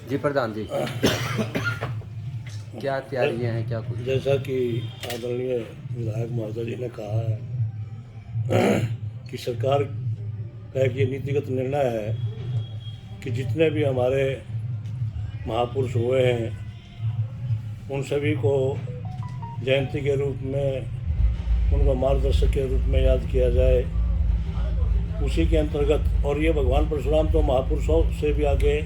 जी प्रधान जी, क्या तैयारियां हैं, क्या कुछ? जैसा कि आदरणीय विधायक महोदय जी ने कहा है कि सरकार का एक ये नीतिगत निर्णय है कि जितने भी हमारे महापुरुष हुए हैं उन सभी को जयंती के रूप में उनको मार्गदर्शक के रूप में याद किया जाए। उसी के अंतर्गत, और ये भगवान परशुराम तो महापुरुषों से भी आगे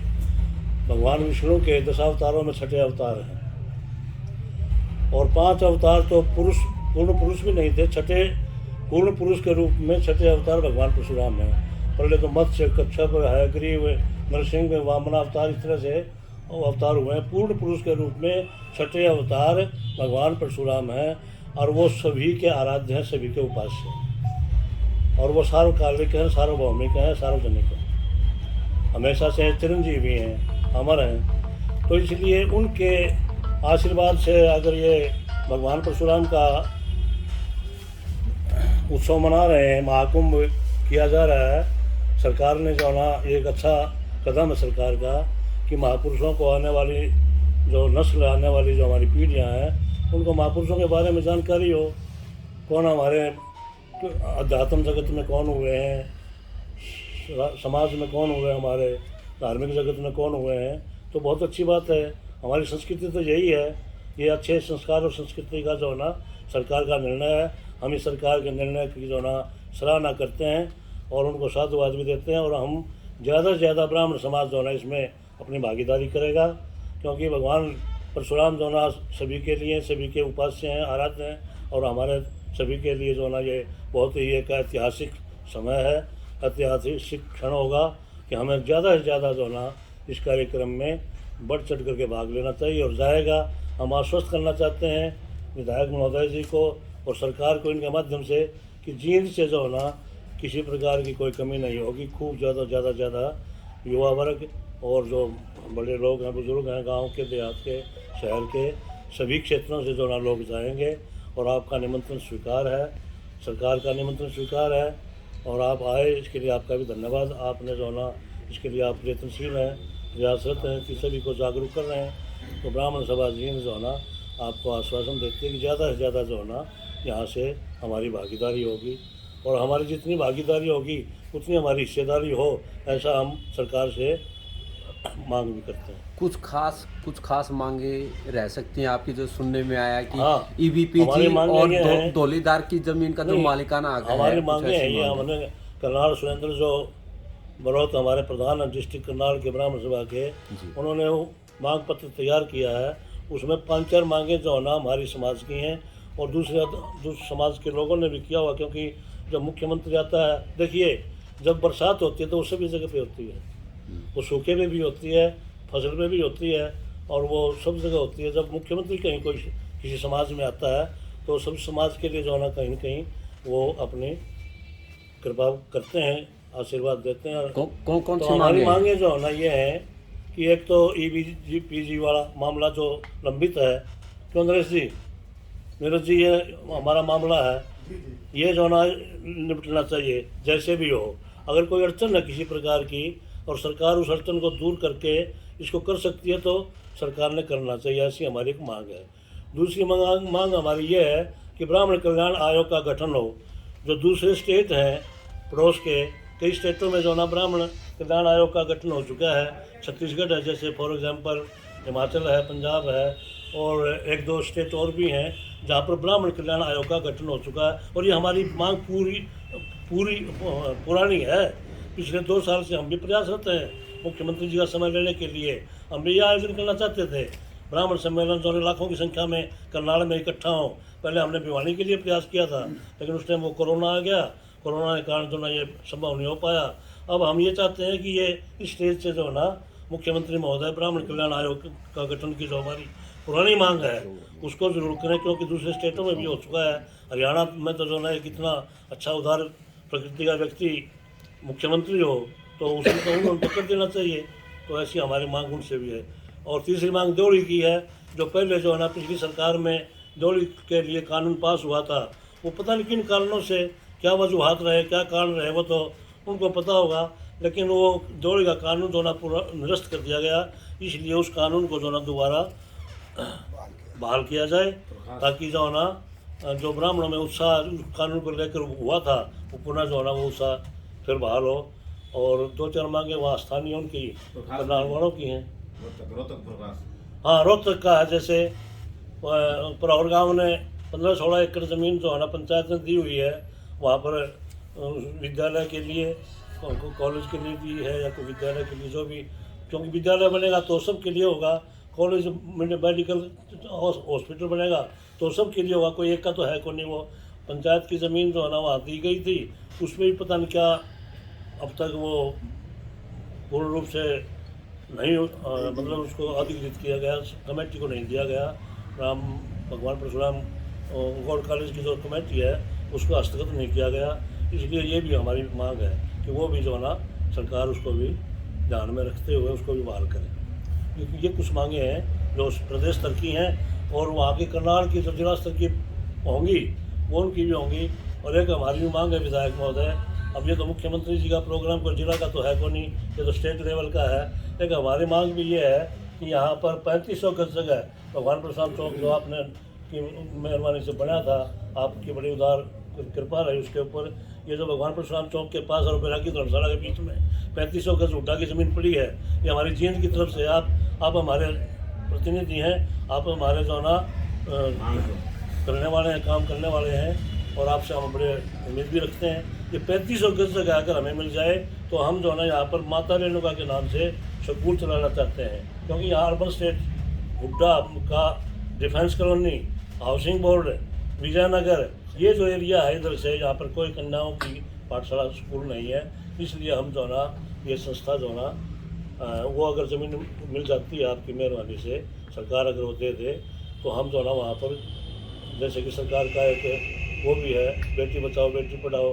भगवान विष्णु के दशावतारों में छठे अवतार हैं, और 5 अवतार तो पूर्ण पुरुष भी नहीं थे। छठे पूर्ण पुरुष के रूप में छठे अवतार भगवान परशुराम हैं। पहले तो मत्स्य, कच्छप, हयग्रीव, नरसिंह, वामन अवतार, इस तरह से अवतार हुए हैं। पूर्ण पुरुष के रूप में छठे अवतार भगवान परशुराम हैं, और वो सभी के आराध्य हैं, सभी के उपास्य हैं, और वो सार्वकालिक हैं, सार्वभौमिक हैं, सार्वजनिक हैं, हमेशा से चिरंजीवी हैं, अमर हैं। तो इसलिए उनके आशीर्वाद से अगर ये भगवान परशुराम का उत्सव मना रहे हैं, महाकुंभ किया जा रहा है, सरकार ने जो ना एक अच्छा कदम है सरकार का कि महापुरुषों को आने वाली जो नस्ल, आने वाली जो हमारी पीढ़ियाँ हैं, उनको महापुरुषों के बारे में जानकारी हो। कौन हमारे अध्यात्म जगत में कौन हुए हैं, समाज में कौन हुए, हमारे धार्मिक जगत में कौन हुए हैं, तो बहुत अच्छी बात है। हमारी संस्कृति तो यही है। ये अच्छे संस्कार और संस्कृति का जो ना सरकार का निर्णय है। हम इस सरकार के निर्णय की जो ना सराहना करते हैं और उनको साधुवाद भी देते हैं, और हम ज़्यादा से ज़्यादा ब्राह्मण समाज जो ना इसमें अपनी भागीदारी करेगा, क्योंकि भगवान परशुराम जो ना सभी के लिए, सभी के उपास्य हैं, आराध्य हैं, और हमारे सभी के लिए जो ना ये बहुत ही एक ऐतिहासिक समय है, ऐतिहासिक क्षण होगा कि हमें ज़्यादा से ज़्यादा जो ना इस कार्यक्रम में बढ़ चढ़ करके भाग लेना चाहिए और जाएगा। हम आश्वस्त करना चाहते हैं विधायक महोदय जी को और सरकार को इनके माध्यम से कि जींद से जो ना किसी प्रकार की कोई कमी नहीं होगी। खूब ज़्यादा युवा वर्ग और जो बड़े लोग हैं, बुजुर्ग हैं, गांव के, देहात के, शहर के सभी क्षेत्रों से जो ना लोग जाएंगे, और आपका निमंत्रण स्वीकार है, सरकार का निमंत्रण स्वीकार है, और आप आए, इसके लिए आपका भी धन्यवाद। आपने जो ना इसके लिए आप प्रयत्नशील हैं, प्रयासरत हैं कि सभी को जागरूक कर रहे हैं। तो ब्राह्मण सभा जींद जो ना आपको आश्वासन देती है कि ज़्यादा से ज़्यादा जो ना यहाँ से हमारी भागीदारी होगी, और हमारी जितनी भागीदारी होगी उतनी हमारी हिस्सेदारी हो, ऐसा हम सरकार से मांग भी करते हैं। कुछ खास मांगे रह सकती हैं आपकी, जो सुनने में आया कि हाँ, ईबीपीजी और धौलीधार की जमीन का जो मालिकाना हक है, हमारी मांगे हैं ये। हमने करनाल सुरेंद्र जो बरौत हमारे प्रधान हैं डिस्ट्रिक्ट करनाल के ब्राह्मण सभा के, उन्होंने मांग पत्र तैयार किया है। उसमें 5-4 मांगे जो है ना हमारी समाज की हैं, और दूसरे समाज के लोगों ने भी किया हुआ, क्योंकि जब मुख्यमंत्री आता है, देखिए जब बरसात होती है तो वो सभी जगह पे होती है, वो सूखे में भी होती है, फसल में भी होती है, और वो सब जगह होती है। जब मुख्यमंत्री कहीं कोई किसी समाज में आता है तो सब समाज के लिए जो है ना कहीं वो अपनी कृपा करते हैं, आशीर्वाद देते हैं। कौन तो सी हमारी मांगे जो है ना ये है कि एक तो ईबीपीजी वाला मामला जो लंबित है, क्यों नरेश जी, नीरज जी, ये हमारा मामला है, ये जो ना निपटना चाहिए जैसे भी हो। अगर कोई अड़चन है किसी प्रकार की और सरकार उस अड़चन को दूर करके इसको कर सकती है तो सरकार ने करना चाहिए, ऐसी हमारी एक मांग है। दूसरी मांग हमारी ये है कि ब्राह्मण कल्याण आयोग का गठन हो। जो दूसरे स्टेट हैं पड़ोस के, कई स्टेटों में जो ना ब्राह्मण कल्याण आयोग का गठन हो चुका है। छत्तीसगढ़ है जैसे, फॉर एग्जांपल, हिमाचल है, पंजाब है, और 1-2 स्टेट और भी हैं जहाँ पर ब्राह्मण कल्याण आयोग का गठन हो चुका है। और ये हमारी मांग पुरानी है। पिछले 2 साल से हम भी प्रयासरत हैं मुख्यमंत्री जी का समय लेने के लिए। हम भी यह आयोजन करना चाहते थे, ब्राह्मण सम्मेलन जो लाखों की संख्या में करनाल में इकट्ठा हों। पहले हमने भिवानी के लिए प्रयास किया था, लेकिन उस टाइम वो कोरोना आ गया, कोरोना के कारण जो ना ये संभव नहीं हो पाया। अब हम ये चाहते हैं कि ये इस स्टेज से जो ना मुख्यमंत्री महोदय ब्राह्मण कल्याण आयोग का गठन की जो हमारी पुरानी मांग है उसको जरूर करें, क्योंकि दूसरे स्टेटों में भी हो चुका है। हरियाणा में तो जो ना एक इतना अच्छा उदार प्रकृति का व्यक्ति मुख्यमंत्री हो, तो उसको उन्होंने कर देना चाहिए। तो ऐसी हमारी मांग उनसे भी है। और तीसरी मांग देवड़ी की है, जो पहले जो है ना पिछली सरकार में देवड़ी के लिए कानून पास हुआ था, वो पता नहीं किन कारणों से, क्या वजूहत रहे, क्या कारण रहे, वो तो उनको पता होगा। लेकिन वो जोड़ी का कानून जो ना पूरा निरस्त कर दिया गया, इसलिए उस कानून को जो ना दोबारा बहाल किया जाए, ताकि जो है ना जो ब्राह्मणों में उत्साह उस कानून को लेकर हुआ था वो पुनः जो है ना वो उत्साह फिर बहाल हो। और 2-4 मांगे वहाँ स्थानीय उनकी करनाल वालों की हैं। हाँ, रोहतक का है, जैसे परौर गाँव ने 15-16 एकड़ ज़मीन जो है ना पंचायत ने दी हुई है, वहाँ पर विद्यालय के लिए, कॉलेज के लिए दी है, या कोई विद्यालय के लिए जो भी, क्योंकि विद्यालय बनेगा तो सबके लिए होगा, कॉलेज मेडिकल हॉस्पिटल बनेगा तो सबके लिए होगा, कोई एक का तो है को नहीं। वो पंचायत की ज़मीन जो है ना वहाँ दी गई थी, उसमें भी पता नहीं क्या अब तक वो पूर्ण रूप से नहीं मतलब उसको अधिकृत किया गया, कमेटी को नहीं दिया गया। राम भगवान परशुराम गौड़ कॉलेज की जो कमेटी है उसको हस्तगत नहीं किया गया, इसलिए ये भी हमारी मांग है कि वो भी जो है ना सरकार उसको भी ध्यान में रखते हुए उसको भी बहाल करे, क्योंकि ये कुछ मांगे हैं जो प्रदेश स्तर की हैं और वहाँ की करनाल की जो जिला स्तर की होंगी वो उनकी भी होंगी। और एक हमारी भी मांग है विधायक महोदय, अब ये तो मुख्यमंत्री जी का प्रोग्राम कोई जिला का तो है को नहीं, ये तो स्टेट लेवल का है। एक हमारी मांग भी ये है कि यहाँ पर 3500 गज जगह भगवान प्रसाद चौक जो आपने की मेहरबानी से बना था, आपकी बड़ी उदार कृपा रही उसके ऊपर, ये जो भगवान परशुराम चौक के पास और बेरा की धर्मशाला के बीच में 3500 गज हुड्डा की ज़मीन पड़ी है, ये हमारी जींद की तरफ से आप हमारे प्रतिनिधि हैं, आप हमारे जो ना करने वाले हैं, काम करने वाले हैं, और आपसे हम बड़े उम्मीद भी रखते हैं। ये 3500 गज जगह अगर हमें मिल जाए तो हम जो है ना यहाँ पर माता रेणुका के नाम से स्कूल चलाना चाहते हैं, क्योंकि यहाँ अर्बन स्टेट हुड्डा का defence colony, housing board, Vijaynagar, ये जो एरिया है इधर से, यहाँ पर कोई कन्याओं की पाठशाला स्कूल नहीं है, इसलिए हम जो ना ये संस्था जो ना वो अगर ज़मीन मिल जाती है आपकी मेहरबानी से, सरकार अगर वो दे दे, तो हम जो ना वहाँ पर जैसे कि सरकार का एक वो भी है बेटी बचाओ बेटी पढ़ाओ